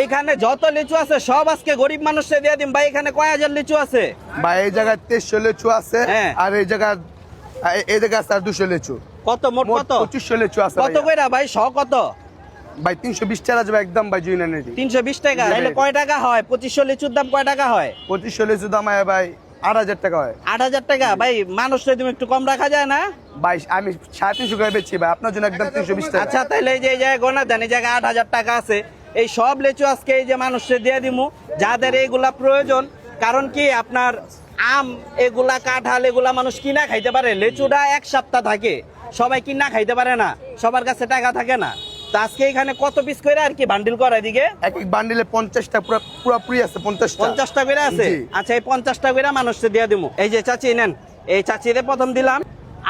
এইখানে যত লিচু আছে সব আজকে গরিব মানুষকে দিয়ে দিম ভাই। এখানে কয় হাজার লিচু আছে ভাই? এই জায়গায় 2300 লিচু আছে, আর এই জায়গায় আছে আর 200 লিচু। কত মোট কত? 2500 লিচু আছে। কত কইরা ভাই? শ কত ভাই? 320 টাকা যাবে একদম ভাই। জুইনা নেই 320 টাকা। তাহলে কয় টাকা হয়? 2500 লিচুর দাম কয় টাকা হয়? 2500 লিচু দাম হয় ভাই 8000 টাকা হয়। 8000 টাকা ভাই। মানুষের তুমি একটু কম রাখা যায় না ভাই? আমি 350 করে বেচছি ভাই, আপনার জন্য একদম 320 টাকা। আচ্ছা তাহলে এই যে এই জায়গায় গোনা দেন, এই জায়গায় 8000 টাকা আছে। এই সব লিচু আজকে এই যে মানুষকে দিয়ে দিমু যাদের এইগুলা প্রয়োজন। কারণ কি আপনার আম এগুলা কাঁঠাল এগুলা মানুষ কিনা খাইতে পারে, লিচুটা এক সপ্তাহ থাকে, সবাই কিনা খাইতে পারে না, সবার কাছে টাকা থাকে না। তো আজকে এখানে কত পিস করে আর কি বান্ডিল করা এদিকে? এক এক বান্ডিলে 50টা পুরো পুরি আছে। 50টা করে আছে। আচ্ছা এই 50টা করে মানুষকে দিয়ে দিমু। এই যে চাচি নেন, এই চাচিরে প্রথম দিলাম।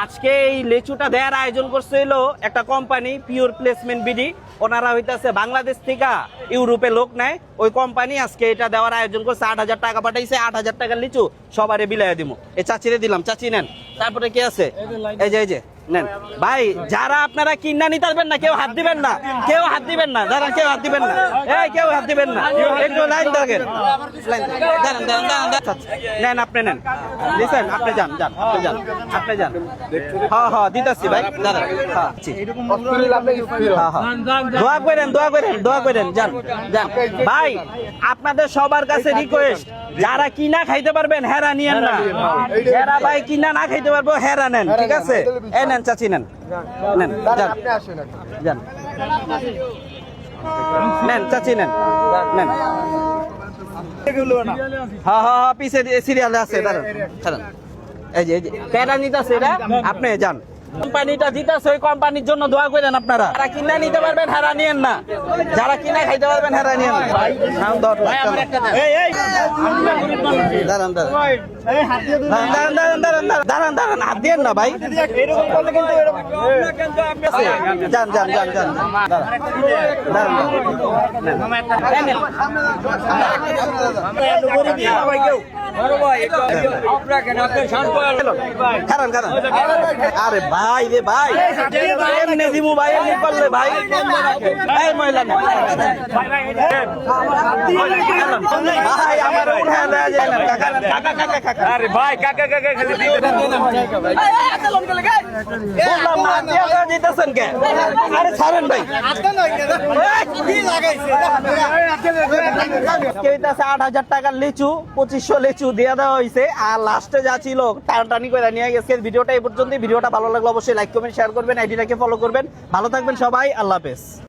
আজকে এই লিচুটা দেওয়ার আয়োজন করছে হলো একটা কোম্পানি পিওর প্লেসমেন্ট বিডি। ওনারা হইতাছে বাংলাদেশ থেকে ইউরোপে লোক নেয়, ওই কোম্পানি আজকে এটা দেওয়ার আয়োজন করছে। 8000 টাকা পাঠাইছে। 8000 টাকার লিচু সবারে বিলাইয়া দিমু। এই চাচিরে দিলাম। চাচি নেন। তারপরে কি আছে? এই যে নেন ভাই। যারা আপনারা কিনা নিতে পারবেন না কেউ হাত দিবেন না, কেউ হাত দিবেন না, যারা কেউ হাত দিবেন না, এই কেউ হাত দিবেন না, একটু লাইন থাকেন। নেন আপনি নেন, লিসেন আপনি যান আপনি যান। হ্যাঁ দিতেছি ভাই দাদা। দোয়া করেন যান ভাই। আপনাদের সবার কাছে রিকোয়েস্ট, যারা কিনা খাইতে পারবেন হেরা নিয়েন না, হেরা ভাই কিনা না খাইতে পারবো হেরা নেন, ঠিক আছে? নেন চাচি নেন যান নেন চাচি নেন। হ্যাঁ পিছে সিরিয়ালে আছে। এই যে প্যারা নিতেছে এটা, আপনি যান। কোম্পানিটা দিতেছে, ওই কোম্পানির জন্য দোয়া করেন আপনারা। যারা কিনা নিতে পারবেন হেরা নিয়েন না, যারা কিনা খাইতে পারবেন হেরা নিয়েন না। দাঁড়ান হাত দিয়েন না ভাই। যান আরে ভাই রে ভাই, এমনি দিমু ভাই, এমনি করলে ভাই। এই মহিলা না ভাই, আমার উঠায় লয়ে যায় না। কাকা আরে ভাই কাকা খালি বললাম না দিয়ে দিতেছেন কে? আরে ছাড়েন ভাই। কেইতাছে 8000 টাকার লিচু 2500 লিচু দিয়ে দেওয়া হয়েছে। আর লাস্টে যা ছিল টানাটানি করে নিয়ে গেছে। ভিডিওটা এই পর্যন্ত। ভিডিওটা ভালো লাগলে অবশ্যই লাইক কমেন্ট শেয়ার করবেন, আইডিটাকে ফলো করবেন। ভালো থাকবেন সবাই, আল্লাহ হাফেজ।